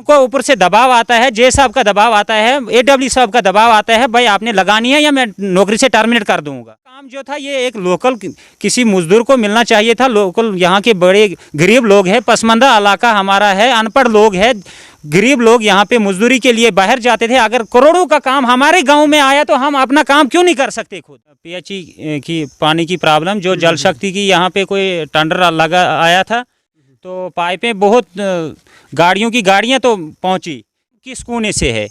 उनको ऊपर से दबाव आता है, जे साहब का दबाव आता है, एडब्ल्यू साहब का दबाव आता है, भाई आपने लगानी है या मैं नौकरी से टर्मिनेट कर दूंगा। काम जो था ये एक लोकल किसी मजदूर को मिलना चाहिए था। लोकल यहाँ के बड़े गरीब लोग हैं, पसमंदा इलाका हमारा है, अनपढ़ लोग हैं, गरीब लोग यहाँ पे मजदूरी के लिए बाहर जाते थे। अगर करोड़ों का काम हमारे गांव में आया तो हम अपना काम क्यों नहीं कर सकते खुद। पीएचई की पानी की प्रॉब्लम, जो जल शक्ति की यहाँ पे कोई टेंडर लगा आया था तो पाइपें बहुत गाड़ियों की गाड़ियाँ तो पहुँची, किस कोने से है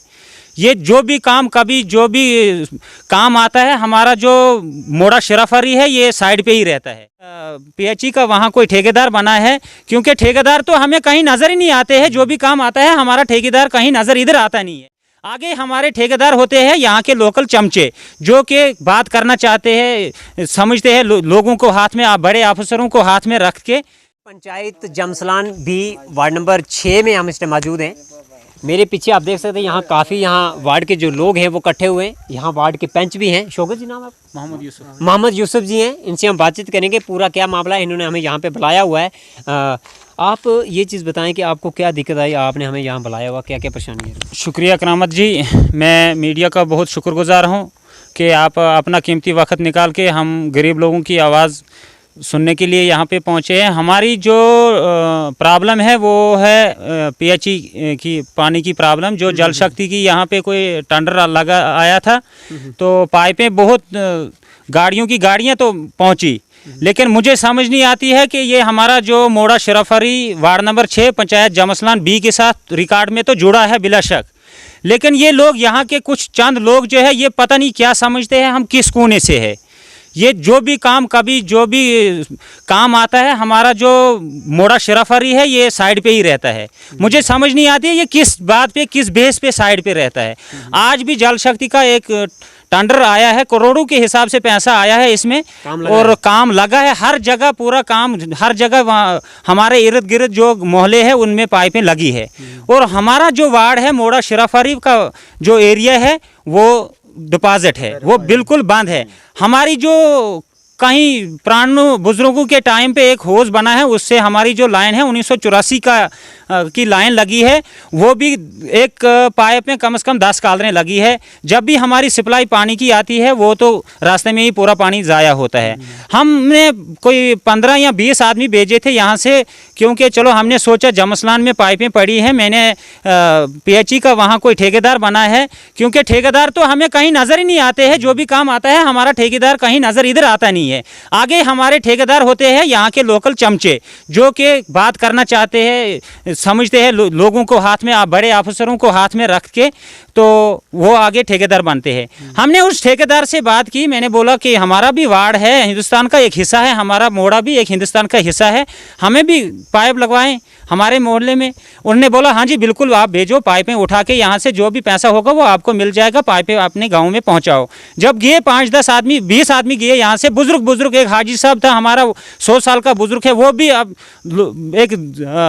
ये। जो भी काम कभी जो भी काम आता है, हमारा जो मोड़ा शराफरी है ये साइड पे ही रहता है। पीएचई का वहाँ कोई ठेकेदार बना है, क्योंकि ठेकेदार तो हमें कहीं नज़र ही नहीं आते हैं। जो भी काम आता है हमारा ठेकेदार कहीं नज़र इधर आता नहीं है। आगे हमारे ठेकेदार होते हैं यहाँ के लोकल चमचे, जो कि बात करना चाहते हैं, समझते हैं लोगों को हाथ में, बड़े अफसरों को हाथ में रख के। पंचायत जमसलान भी वार्ड नंबर 6 में हम इस टाइम मौजूद हैं। मेरे पीछे आप देख सकते हैं यहाँ काफ़ी वार्ड के जो लोग हैं वो इकट्ठे हुए हैं। यहाँ वार्ड के पंच भी हैं। शौकत जी नाम आप? मोहम्मद यूसुफ जी हैं। इनसे हम बातचीत करेंगे, पूरा क्या मामला है, इन्होंने हमें यहाँ पे बुलाया हुआ है। आप ये चीज़ बताएं कि आपको क्या दिक्कत आई, आपने हमें यहाँ बुलाया हुआ, क्या क्या परेशानी है? शुक्रिया करामत जी, मैं मीडिया का बहुत शुक्रगुजार हूँ कि आप अपना कीमती वक्त निकाल के हम गरीब लोगों की आवाज़ सुनने के लिए यहाँ पे पहुँचे हैं। हमारी जो प्रॉब्लम है वो है पीएचई की पानी की प्रॉब्लम, जो जल शक्ति की यहाँ पे कोई टेंडर लगा आया था तो पाइपें बहुत गाड़ियों की गाड़ियाँ तो पहुँची, लेकिन मुझे समझ नहीं आती है कि ये हमारा जो मोड़ा शराफरी ward number 6 panchayat Jamsalan B के साथ रिकॉर्ड में तो जुड़ा है बिला शक, लेकिन ये लोग यहाँ के कुछ चंद लोग जो है ये पता नहीं क्या समझते हैं हम किस कोने से है। ये जो भी काम कभी जो भी काम आता है, हमारा जो मोड़ा शराफरी है ये साइड पे ही रहता है। मुझे समझ नहीं आती है ये किस बात पे, किस बेस पे साइड पे रहता है। आज भी जल शक्ति का एक टेंडर आया है, करोड़ों के हिसाब से पैसा आया है इसमें, और काम लगा है हर जगह, पूरा काम हर जगह हमारे इर्द गिर्द जो मोहल्ले हैं उनमें पाइपें लगी है। और हमारा जो वार्ड है मोड़ा शराफरी का जो एरिया है वो डिपॉजिट है, वो बिल्कुल बंद है। हमारी जो कहीं पुराने बुजुर्गों के टाइम पे एक होज बना है, उससे हमारी जो लाइन है 1984 की लाइन लगी है, वो भी एक पाइप में कम से कम 10 कालरें लगी है। जब भी हमारी सप्लाई पानी की आती है वो तो रास्ते में ही पूरा पानी ज़ाया होता है। हमने कोई 15 या 20 आदमी भेजे थे यहाँ से, क्योंकि चलो हमने सोचा जमसलान में पाइपें पड़ी हैं। मैंने पीएचई का वहाँ कोई ठेकेदार बना है, क्योंकि ठेकेदार तो हमें कहीं नज़र ही नहीं आते हैं। जो भी काम आता है हमारा ठेकेदार कहीं नज़र इधर आता नहीं है। आगे हमारे ठेकेदार होते हैं यहाँ के लोकल चमचे, जो कि बात करना चाहते हैं, समझते हैं लोगों को हाथ में, बड़े अफसरों को हाथ में रख के, तो वो आगे ठेकेदार बनते हैं। हमने उस ठेकेदार से बात की, मैंने बोला कि हमारा भी वार्ड है, हिंदुस्तान का एक हिस्सा है, हमारा मोड़ा भी एक हिंदुस्तान का हिस्सा है, हमें भी पाइप लगवाएं हमारे मोहल्ले में। उन्होंने बोला हाँ जी बिल्कुल, आप भेजो, पाइपें उठा के यहाँ से जो भी पैसा होगा वो आपको मिल जाएगा, पाइपें अपने गाँव में पहुँचाओ। जब गए 5-10 आदमी 20 आदमी गए यहाँ से, बुजुर्ग एक हाजी साहब था हमारा, 100 साल का बुजुर्ग है, वो भी अब एक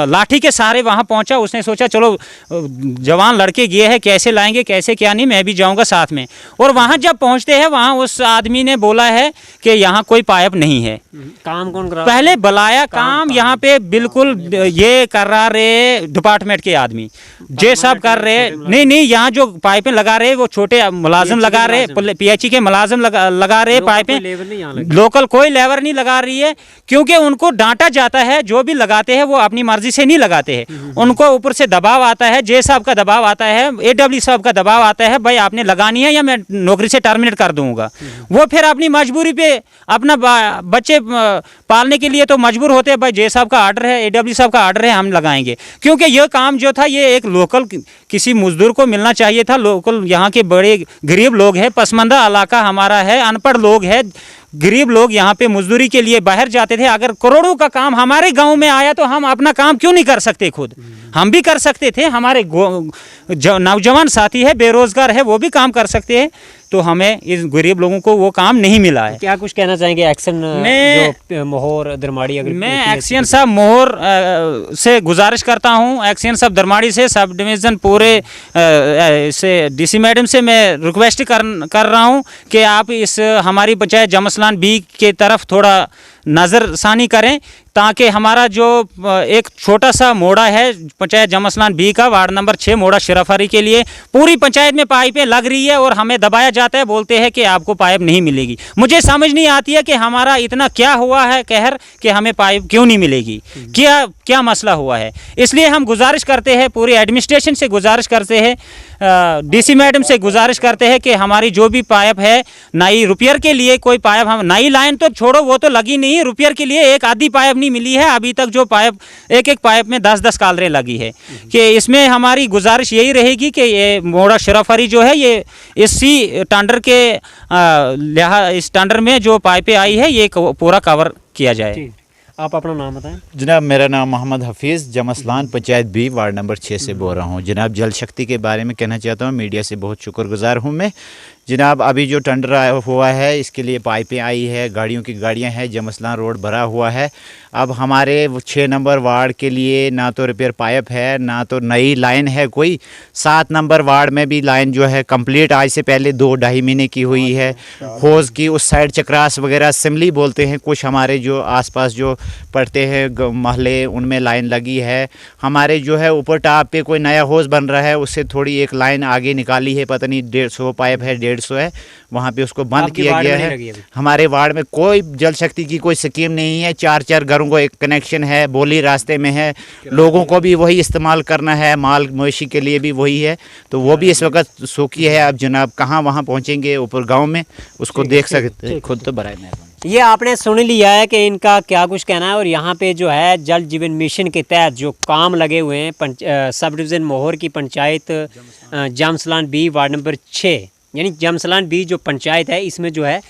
लाठी के सहारे वहाँ पहुँचा। उसने सोचा चलो जवान लड़के गए हैं, कैसे लाएंगे कैसे क्या नहीं, मैं भी जाऊँगा साथ में। और वहाँ जब पहुँचते हैं वहाँ उस आदमी ने बोला है कि यहाँ कोई पाइप नहीं है। काम कौन कर रहा? पहले बुलाया काम यहाँ पे बिल्कुल ये कर रहा रहे डिपार्टमेंट के आदमी, जे साहब कर रहे नहीं, यहाँ जो पाइपें लगा रहे वो छोटे मुलाजिम लगा रहे, पीएचई के मुलाजिम लगा रहे पाइपें, लोकल कोई लेबर नहीं लगा रही है, क्योंकि उनको डांटा जाता है। जो भी लगाते हैं वो अपनी मर्जी से नहीं लगाते हैं, उनको ऊपर से दबाव आता है, जे साहब का दबाव आता है, एडब्ल्यू साहब का दबाव आता है, भाई आपने लगानी है या मैं नौकरी से टर्मिनेट कर दूंगा। वो फिर अपनी मजबूरी पे अपना बच्चे पालने के लिए तो मजबूर होते हैं, भाई जे साहब का आर्डर है, एडब्ल्यू साहब का आर्डर है, हम लगाएंगे। क्योंकि यह काम जो था ये एक लोकल किसी मजदूर को मिलना चाहिए था। लोकल यहाँ के बड़े गरीब लोग हैं, पसमंदा इलाका हमारा है, अनपढ़ लोग हैं, गरीब लोग यहाँ पे मजदूरी के लिए बाहर जाते थे। अगर करोड़ों का काम हमारे गांव में आया तो हम अपना काम क्यों नहीं कर सकते खुद? हम भी कर सकते थे, हमारे नौजवान साथी है, बेरोजगार है, वो भी काम कर सकते हैं, तो हमें इस गरीब लोगों को वो काम नहीं मिला है। क्या कुछ कहना चाहेंगे एक्शन जो मोहर दरमाड़ी? अगर मैं एक्शन साहब मोहर से गुजारिश करता हूँ, एक्शन साहब दरमाड़ी से, सब डिवीज़न पूरे से डीसी मैडम से मैं रिक्वेस्ट कर रहा हूँ कि आप इस हमारी पंचायत जमसलान बी के तरफ थोड़ा नज़रसानी करें, ताकि हमारा जो एक छोटा सा मोड़ा है पंचायत जमसलान बी का वार्ड नंबर 6 मोड़ा शिराफारी के लिए, पूरी पंचायत में पाइपें लग रही है और हमें दबाया जाता है, बोलते हैं कि आपको पाइप नहीं मिलेगी। मुझे समझ नहीं आती है कि हमारा इतना क्या हुआ है कहर कि हमें पाइप क्यों नहीं मिलेगी, क्या क्या मसला हुआ है। इसलिए हम गुजारिश करते हैं, पूरी एडमिनिस्ट्रेशन से गुजारिश करते हैं, डीसी मैडम से गुजारिश करते हैं कि हमारी जो भी पाइप है नई रिपेयर के लिए कोई पाइप, हम नई लाइन तो छोड़ो वो तो लगी नहीं, रिपेयर के लिए एक आधी पाइप नहीं मिली है अभी तक। जो पाइप एक एक पाइप में 10-10 कालरें लगी है कि इसमें हमारी गुजारिश यही रहेगी कि ये मोड़ा शिराफारी जो है ये इसी टेंडर के इस टेंडर में जो पाइपें आई है ये पूरा कवर किया जाए। आप अपना नाम बताएं। जनाब मेरा नाम Mohammad Hafeez, Jamsalan panchayat B ward number 6 से बोल रहा हूँ। जनाब जल शक्ति के बारे में कहना चाहता हूँ, मीडिया से बहुत शुक्रगुजार हूँ मैं। जनाब अभी जो टेंडर हुआ है इसके लिए पाइपें आई है, गाड़ियों की गाड़ियाँ हैं, जमसलान रोड भरा हुआ है। अब हमारे 6 नंबर वार्ड के लिए ना तो रिपेयर पाइप है ना तो नई लाइन है कोई। 7 नंबर वार्ड में भी लाइन जो है कंप्लीट आज से पहले 2-2.5 महीने की हुई है। होज़ की उस साइड चक्रास वगैरह सिमली बोलते हैं कुछ हमारे जो आसपास जो पड़ते हैं महल्ले, उनमें लाइन लगी है। हमारे जो है ऊपर टाप पे कोई नया होज़ बन रहा है, उससे थोड़ी एक लाइन आगे निकाली है, पता नहीं 150 पाइप है 150 है, वहाँ पे उसको बंद किया गया है। हमारे वार्ड में कोई जल शक्ति की कोई स्कीम नहीं है। 4-4 घरों को एक कनेक्शन है, बोली रास्ते में है, लोगों को भी वही इस्तेमाल करना है, माल मवेशी के लिए भी वही है, तो वो भी इस वक्त सूखी है। अब जनाब कहाँ वहाँ पहुँचेंगे ऊपर गाँव में, उसको देख सकते हैं खुद। तो बराए मेहरबानी, ये आपने सुन लिया है कि इनका क्या कुछ कहना है। और यहाँ पे जो है जल जीवन मिशन के तहत जो काम लगे हुए हैं सब डिवीज़न मोहर की panchayat Jamsalan B ward number 6 यानी जमसलान बी जो पंचायत है, इसमें जो है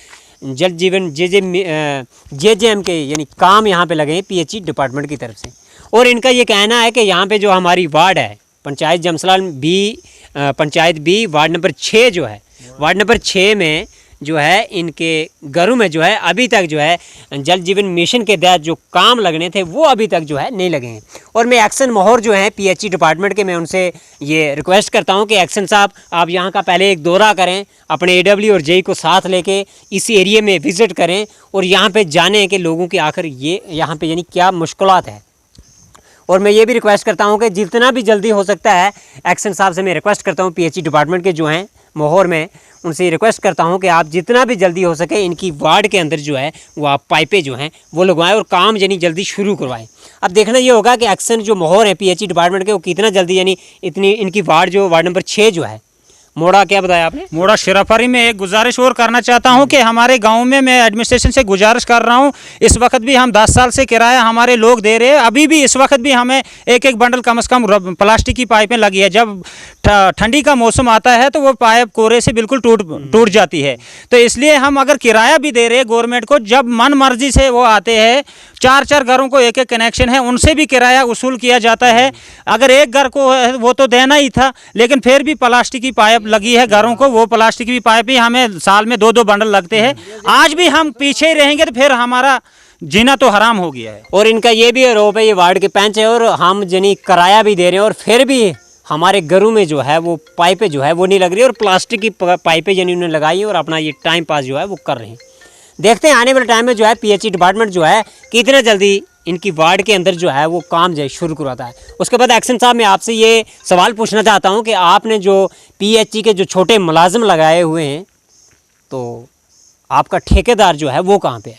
जल जीवन JJM के यानी काम यहाँ पे लगे हैं PHE डिपार्टमेंट की तरफ से। और इनका ये कहना है कि यहाँ पे जो हमारी वार्ड है panchayat Jamsalan B panchayat B ward number 6 जो है, वार्ड नंबर 6 में जो है इनके घरों में जो है अभी तक जो है जल जीवन मिशन के तहत जो काम लगने थे वो अभी तक जो है नहीं लगे हैं। और मैं एक्शन मोहर जो है PHE डिपार्टमेंट के, मैं उनसे ये रिक्वेस्ट करता हूं कि एक्शन साहब आप यहाँ का पहले एक दौरा करें, अपने AW और JE को साथ लेके इस एरिया में विज़िट करें और यहाँ पे जानें कि लोगों की आखिर ये यहाँ पे यानी क्या मुश्किलात है। और मैं ये भी रिक्वेस्ट करता हूँ कि जितना भी जल्दी हो सकता है एक्शन साहब से मैं रिक्वेस्ट करता हूँ PHE डिपार्टमेंट के जो हैं मोहर में, उनसे रिक्वेस्ट करता हूं कि आप जितना भी जल्दी हो सके इनकी वार्ड के अंदर जो है वो आप पाइपें जो हैं वो लगवाएं और काम यानी जल्दी शुरू करवाएं। अब देखना ये होगा कि एक्शन जो मोहर है PHE डिपार्टमेंट के वो कितना जल्दी यानी इतनी इनकी वार्ड जो वार्ड नंबर 6 जो है मोड़ा, क्या बताया आपने, मोड़ा शिराफारी में एक गुजारिश और करना चाहता हूं कि हमारे गांव में मैं एडमिनिस्ट्रेशन से गुजारिश कर रहा हूं, इस वक्त भी हम 10 साल से किराया हमारे लोग दे रहे हैं, अभी भी इस वक्त भी हमें एक बंडल कम से कम प्लास्टिक की पाइपें लगी है। जब ठंडी का मौसम आता है तो वो पाइप कोरे से बिल्कुल टूट जाती है। तो इसलिए हम अगर किराया भी दे रहे हैं गवर्नमेंट को, जब मन मर्जी से वो आते हैं, 4-4 घरों को एक कनेक्शन है, उनसे भी किराया वसूल किया जाता है। अगर एक घर को वो तो देना ही था, लेकिन फिर भी प्लास्टिक की पाइप लगी है घरों को, वो प्लास्टिक की पाइप ही हमें साल में 2-2 बंडल लगते हैं। आज भी हम पीछे ही रहेंगे तो फिर हमारा जीना तो हराम हो गया है। और इनका ये भी आरोप है, ये वार्ड के पंच है और हम यानी किराया भी दे रहे हैं और फिर भी हमारे घरों में जो है वो पाइपें जो है वो नहीं लग रही और प्लास्टिक की पाइपें यानी उन्होंने लगाई है और अपना ये टाइम पास जो है वो कर रहे हैं। देखते हैं आने वाले टाइम में जो है PHE डिपार्टमेंट जो है कितना जल्दी इनकी वार्ड के अंदर जो है वो काम जो है शुरू करवाता है। उसके बाद एक्शन साहब मैं आपसे ये सवाल पूछना चाहता हूँ कि आपने जो PHE के जो छोटे मुलाजिम लगाए हुए हैं तो आपका ठेकेदार जो है वो कहाँ पे है,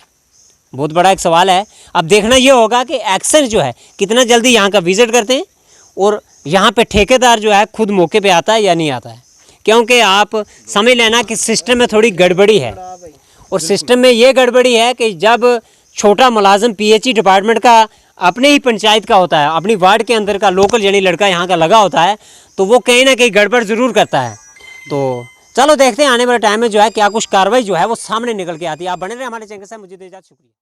बहुत बड़ा एक सवाल है। अब देखना ये होगा कि एक्शन जो है कितना जल्दी यहाँ का विज़िट करते हैं और यहाँ पे ठेकेदार जो है खुद मौके पे आता है या नहीं आता है, क्योंकि आप समझ लेना कि सिस्टम में थोड़ी गड़बड़ी है। और सिस्टम में ये गड़बड़ी है कि जब छोटा मुलाजिम PHE डिपार्टमेंट का अपने ही पंचायत का होता है, अपनी वार्ड के अंदर का लोकल यानी लड़का यहाँ का लगा होता है, तो वो कहीं ना कहीं गड़बड़ ज़रूर करता है। तो चलो देखते हैं आने वाले टाइम में जो है क्या कुछ कार्रवाई जो है वो सामने निकल के आती है। आप बने रहे हमारे चैनल से, मुझे दे इजाज़त, शुक्रिया।